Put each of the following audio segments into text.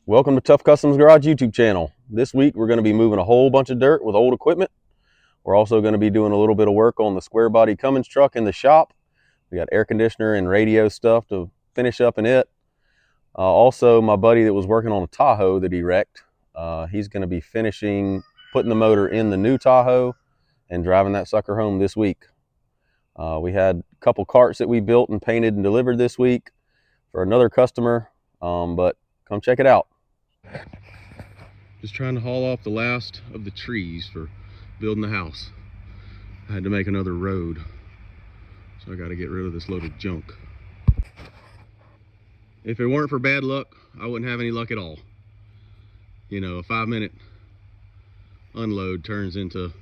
Welcome to Tough Customs Garage YouTube channel. This week we're going to be moving a whole bunch of dirt with old equipment. We're also going to be doing a little bit of work on the square body Cummins truck in the shop. We got air conditioner and radio stuff to finish up in it. Also, my buddy that was working on a Tahoe that he wrecked, he's going to be putting the motor in the new Tahoe and driving that sucker home this week. We had a couple carts that we built and painted and delivered this week for another customer, but come check it out. Just trying to haul off the last of the trees for building the house. I had to make another road, so I got to get rid of this load of junk. If it weren't for bad luck, I wouldn't have any luck at all. You know, a 5-minute unload turns into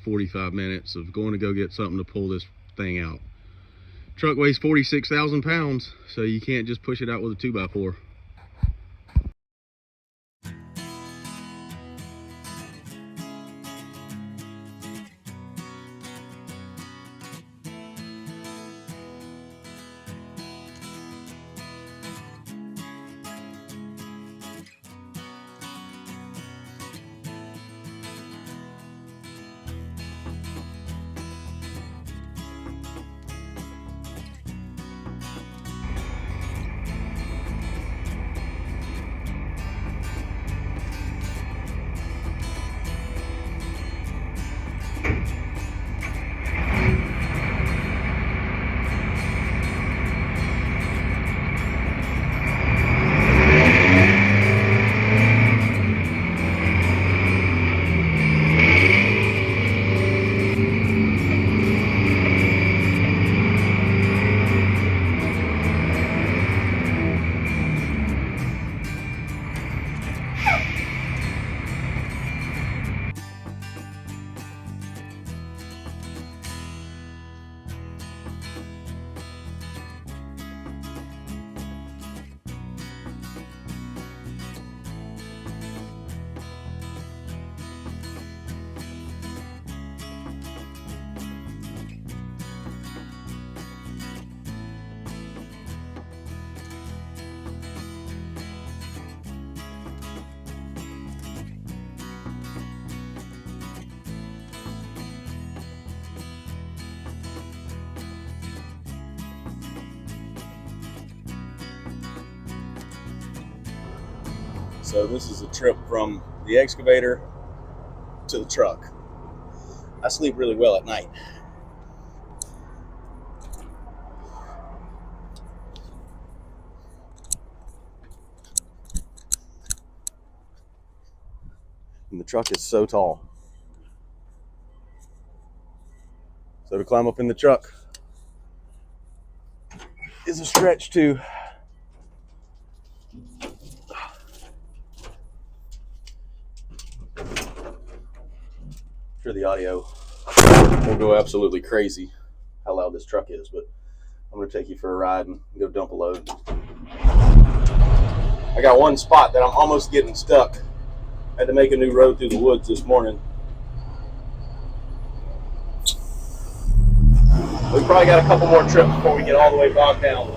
45 minutes of going to go get something to pull this thing out. Truck weighs 46,000 pounds, so you can't just push it out with a 2x4. So this is a trip from the excavator to the truck. I sleep really well at night. And the truck is so tall. So to climb up in the truck is a stretch too. Sure, the audio will go absolutely crazy how loud this truck is, but I'm going to take you for a ride and go dump a load. I got one spot that I'm almost getting stuck. I had to make a new road through the woods this morning. We probably got a couple more trips before we get all the way bogged down.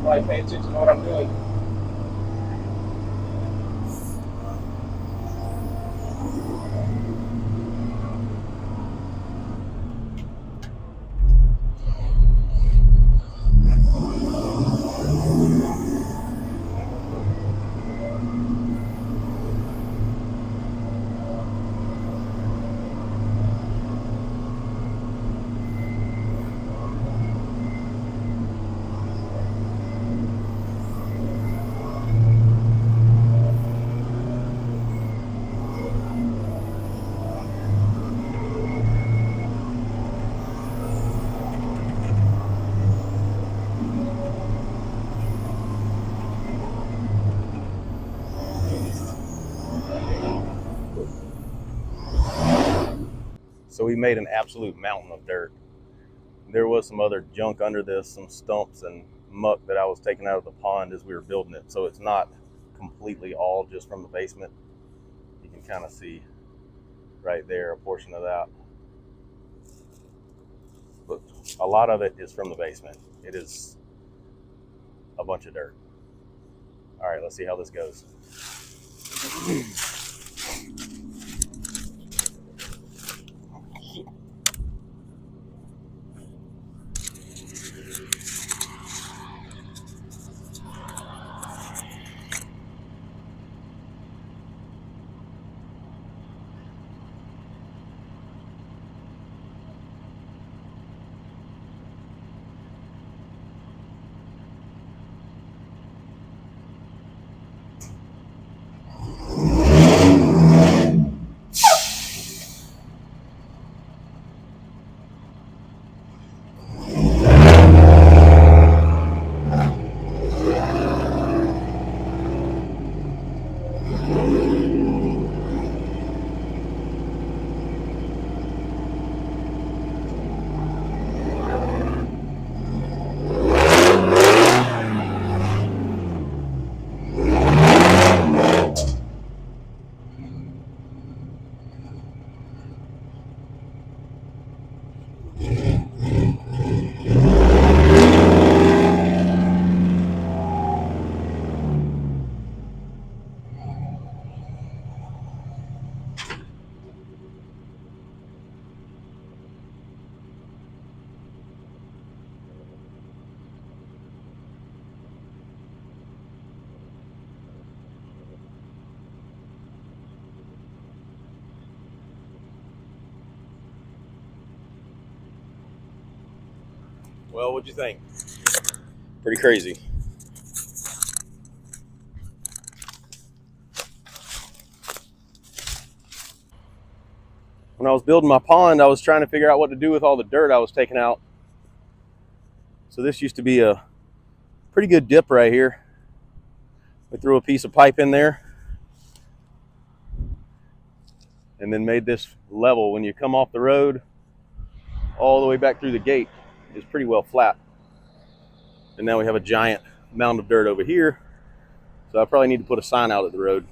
Probably pay attention to what I'm doing. we made an absolute mountain of dirt. There was some other junk under this, some stumps and muck that I was taking out of the pond as we were building it. So it's not completely all just from the basement. You can kind of see right there a portion of that. But a lot of it is from the basement. It is a bunch of dirt. All right, let's see how this goes. Well, what'd you think? Pretty crazy. When I was building my pond, I was trying to figure out what to do with all the dirt I was taking out. So this used to be a pretty good dip right here. We threw a piece of pipe in there and then made this level. When you come off the road all the way back through the gate, it's pretty well flat. And now we have a giant mound of dirt over here. So I probably need to put a sign out at the road,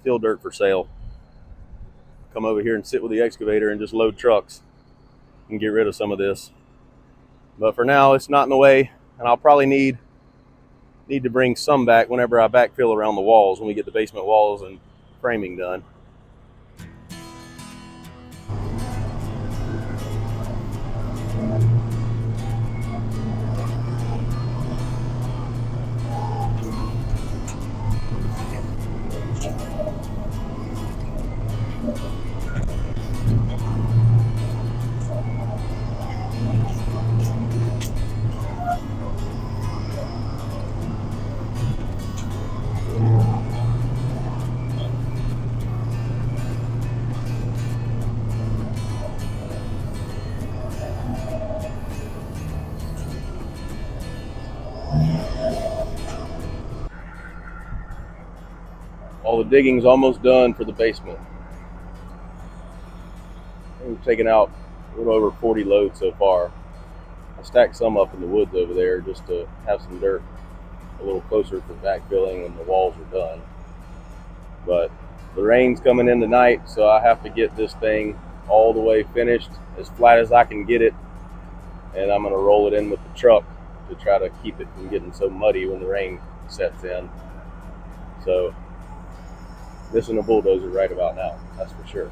fill dirt for sale. Come over here and sit with the excavator and just load trucks and get rid of some of this. But for now, it's not in the way, and I'll probably need to bring some back whenever I backfill around the walls when we get the basement walls and framing done. All the digging's almost done for the basement. We've taken out a little over 40 loads so far. I stacked some up in the woods over there just to have some dirt a little closer for backfilling when the walls are done. But the rain's coming in tonight, so I have to get this thing all the way finished, as flat as I can get it, and I'm gonna roll it in with the truck to try to keep it from getting so muddy when the rain sets in. So missing a bulldozer right about now, that's for sure.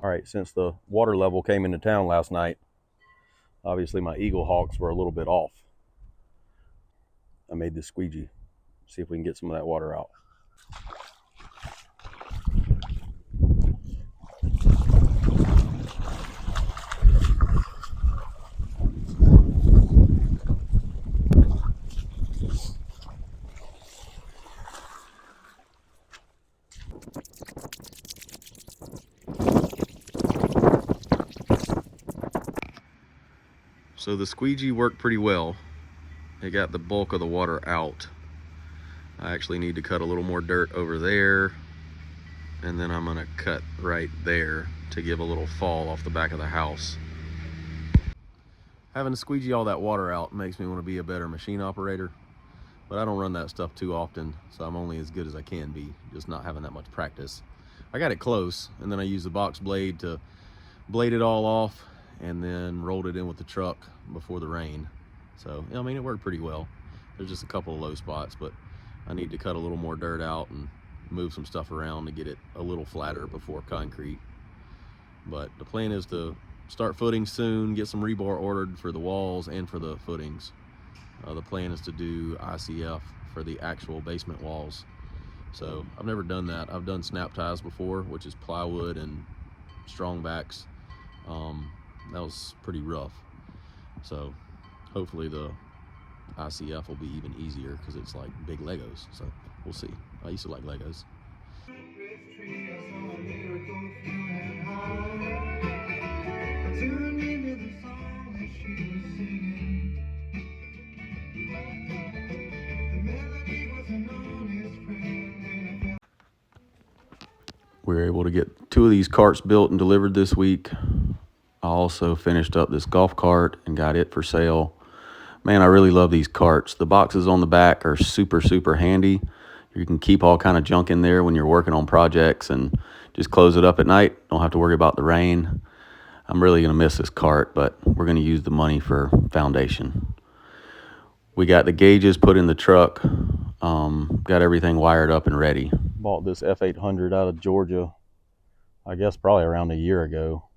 All right, since the water level came into town last night, obviously my Eagle Hawks were a little bit off. I made this squeegee. See if we can get some of that water out. So the squeegee worked pretty well. It got the bulk of the water out. I actually need to cut a little more dirt over there, and then I'm gonna cut right there to give a little fall off the back of the house. Having to squeegee all that water out makes me want to be a better machine operator, but I don't run that stuff too often, so I'm only as good as I can be, just not having that much practice. I got it close, and then I used the box blade to blade it all off, and then rolled it in with the truck before the rain. So, I mean, it worked pretty well. There's just a couple of low spots, but I need to cut a little more dirt out and move some stuff around to get it a little flatter before concrete. But the plan is to start footing soon, get some rebar ordered for the walls and for the footings. The plan is to do ICF for the actual basement walls. So I've never done that. I've done snap ties before, which is plywood and strong backs. That was pretty rough. So hopefully the ICF will be even easier because it's like big Legos. So we'll see. I used to like Legos. We were able to get 2 of these carts built and delivered this week. I also finished up this golf cart and got it for sale. Man, I really love these carts. The boxes on the back are super, super handy. You can keep all kind of junk in there when you're working on projects and just close it up at night. Don't have to worry about the rain. I'm really gonna miss this cart, but we're gonna use the money for foundation. We got the gauges put in the truck. Got everything wired up and ready. Bought this F800 out of Georgia, I guess probably around a year ago.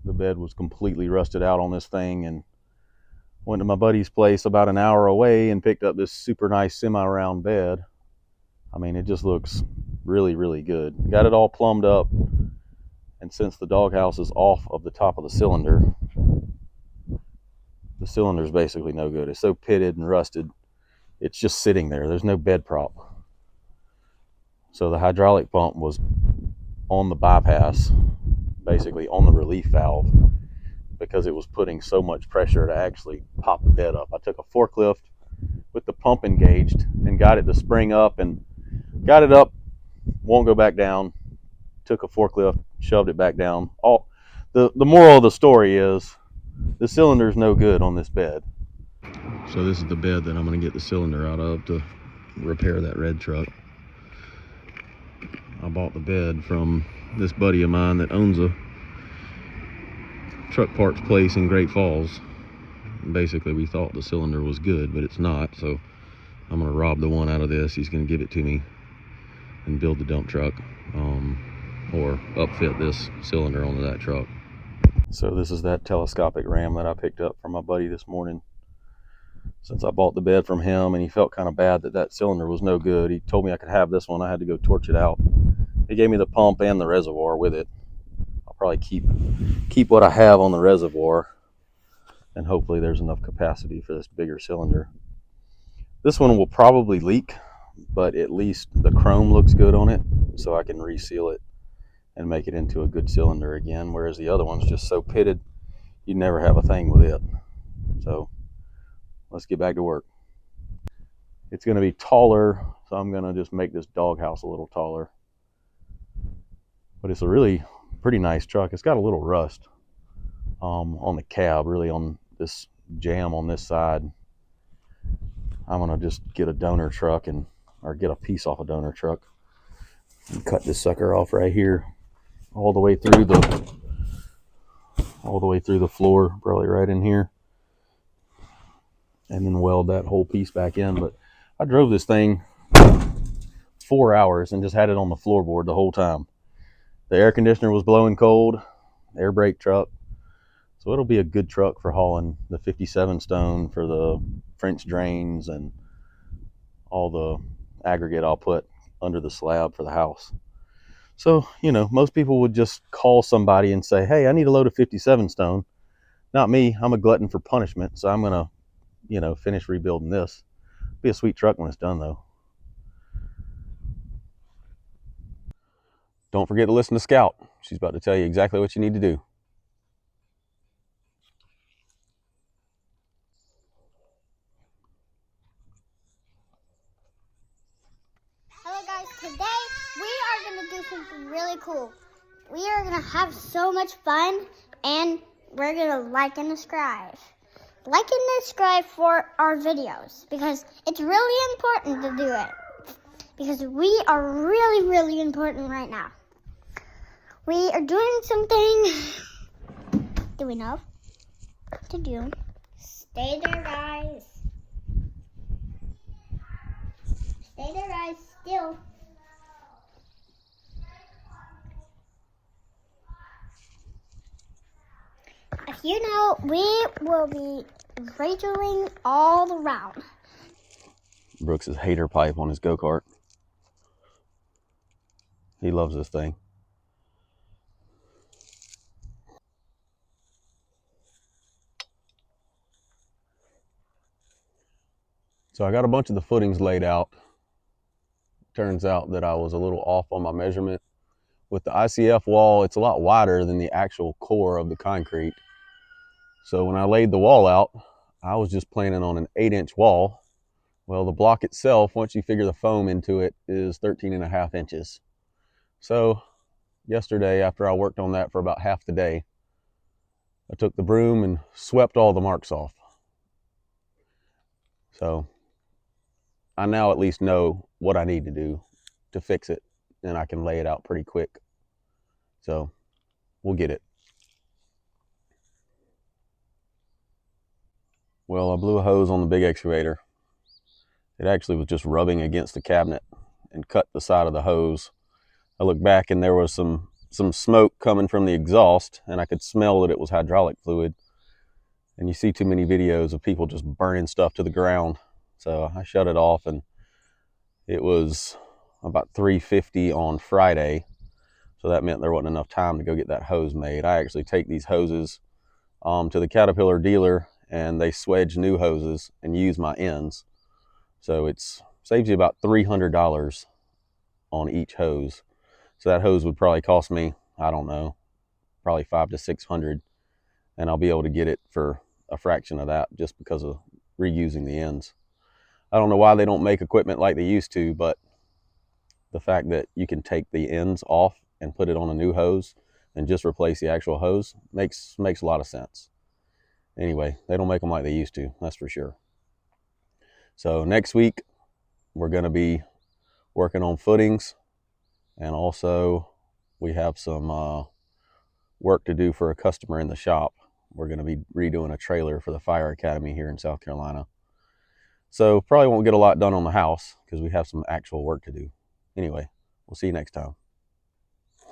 The bed was completely rusted out on this thing, and went to my buddy's place about an hour away and picked up this super nice semi-round bed. I mean, it just looks really, really good. Got it all plumbed up, and since the doghouse is off of the top of the cylinder's basically no good. It's so pitted and rusted, it's just sitting there. There's no bed prop. So the hydraulic pump was on the bypass, basically on the relief valve, because it was putting so much pressure to actually pop the bed up. I took a forklift with the pump engaged and got it to spring up, and got it up, won't go back down. Took a forklift, shoved it back down. The moral of the story is the cylinder's no good on this bed. So this is the bed that I'm going to get the cylinder out of to repair that red truck. I bought the bed from this buddy of mine that owns a truck parts place in Great Falls. And basically we thought the cylinder was good, but it's not, so I'm going to rob the one out of this. He's going to give it to me and build the dump truck, or upfit this cylinder onto that truck. So this is that telescopic ram that I picked up from my buddy this morning. Since I bought the bed from him and he felt kind of bad that that cylinder was no good, he told me I could have this one. I had to go torch it out. He gave me the pump and the reservoir with it. I'll probably keep what I have on the reservoir, and hopefully there's enough capacity for this bigger cylinder. This one will probably leak, but at least the chrome looks good on it, so I can reseal it and make it into a good cylinder again, whereas the other one's just so pitted you'd never have a thing with it. So let's get back to work. It's going to be taller, so I'm going to just make this doghouse a little taller. But it's a really pretty nice truck. It's got a little rust on the cab, really on this jamb on this side. I'm going to just get a donor truck or get a piece off a donor truck and cut this sucker off right here, all the way through the floor, probably right in here, and then weld that whole piece back in. But I drove this thing 4 hours and just had it on the floorboard the whole time. The air conditioner was blowing cold, air brake truck. So it'll be a good truck for hauling the 57 stone for the French drains and all the aggregate I'll put under the slab for the house. So, you know, most people would just call somebody and say, hey, I need a load of 57 stone. Not me. I'm a glutton for punishment. So I'm going to, you know, finish rebuilding this. Be a sweet truck when it's done, though. Don't forget to listen to Scout. She's about to tell you exactly what you need to do. Hello guys, today we are going to do something really cool. We are going to have so much fun, and we're going to like and subscribe. Like and subscribe for our videos, because it's really important to do it. Because we are really, really important right now. We are doing something that we know to do. Stay there, guys. Stay there, guys, still. If you know, we will be radioing all around. Brooks' hater pipe on his go-kart. He loves this thing. So I got a bunch of the footings laid out. Turns out that I was a little off on my measurement. With the ICF wall, it's a lot wider than the actual core of the concrete. So when I laid the wall out, I was just planning on an 8-inch wall. Well, the block itself, once you figure the foam into it, is 13.5 inches. So yesterday, after I worked on that for about half the day, I took the broom and swept all the marks off. So I now at least know what I need to do to fix it, and I can lay it out pretty quick. So we'll get it. Well, I blew a hose on the big excavator. It actually was just rubbing against the cabinet and cut the side of the hose. I looked back and there was some smoke coming from the exhaust, and I could smell that it was hydraulic fluid. And you see too many videos of people just burning stuff to the ground. So I shut it off, and it was about 3:50 on Friday. So that meant there wasn't enough time to go get that hose made. I actually take these hoses to the Caterpillar dealer, and they swedge new hoses and use my ends. So it saves you about $300 on each hose. So that hose would probably cost me, I don't know, probably $500 to $600, and I'll be able to get it for a fraction of that just because of reusing the ends. I don't know why they don't make equipment like they used to, but the fact that you can take the ends off and put it on a new hose and just replace the actual hose makes a lot of sense. Anyway, they don't make them like they used to, that's for sure. So next week, we're going to be working on footings, and also we have some work to do for a customer in the shop. We're going to be redoing a trailer for the fire academy here in South Carolina. So probably won't get a lot done on the house because we have some actual work to do. Anyway, we'll see you next time.